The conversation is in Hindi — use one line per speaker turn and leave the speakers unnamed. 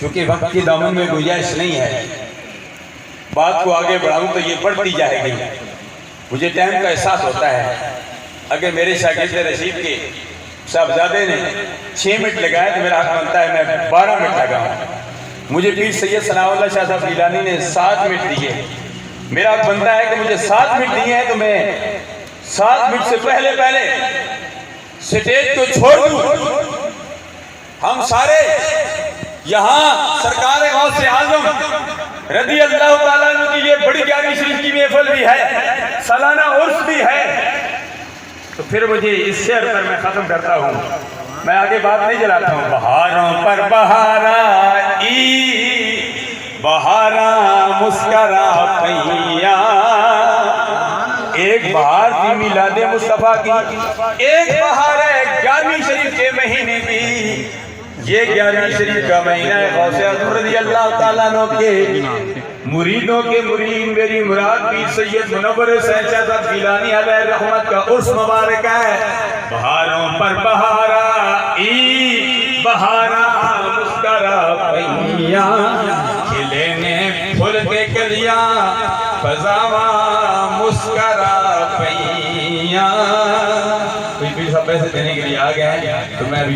क्योंकि वक्त की दामन में गुंजाइश नहीं है, बात को आगे बढ़ाऊं तो ये बढ़ती जाएगी। मुझे टाइम का एहसास होता है। अगर मेरे शागिर्द रशीद के साहबजादे ने 6 मिनट लगाए तो मेरा हक बनता है मैं 12 मिनट लगाऊं। मुझे पीर सैयद सनाउल्लाह शाह साहब गिलानी ने 7 मिनट दिए, मेरा हक बनता है कि मुझे 7 मिनट दिए हैं तो मैं 7 मिनट से पहले स्टेज को छोड़ दूं। हम सारे यहाँ सरकार गौसे आजम रज़ी अल्लाह ताला अन्हु की ये बड़ी ग्यारहवीं शरीफ की महफिल भी है, सालाना उर्स भी है। तो फिर मुझे इस शेर पर मैं खत्म करता हूँ, मैं आगे बात नहीं चलाता हूँ। बहारों पर बहारा बहारा मुस्करा पैया, एक बहार थी मिलादे मुस्तफा की, एक बहार है 11वीं शरीफ के महीने की। ये 11वीं शरीफ का महीना है गौसे आज़म रज़ी अल्लाह ताला अन्हु के मुरीदों के मुरीद मेरी मुराद पीर सैयद मुनव्वर हुसैन शाह साहब गिलानी अलैहि रहमत का उर्स मुबारक है। बहारों पर बहारा बहारा मुस्करा पैया, खिले ने फूल के कलियां फजावा मुस्करा पैया। कोई भी सब पैसे देने के लिए आ गए हैं तो मैं भी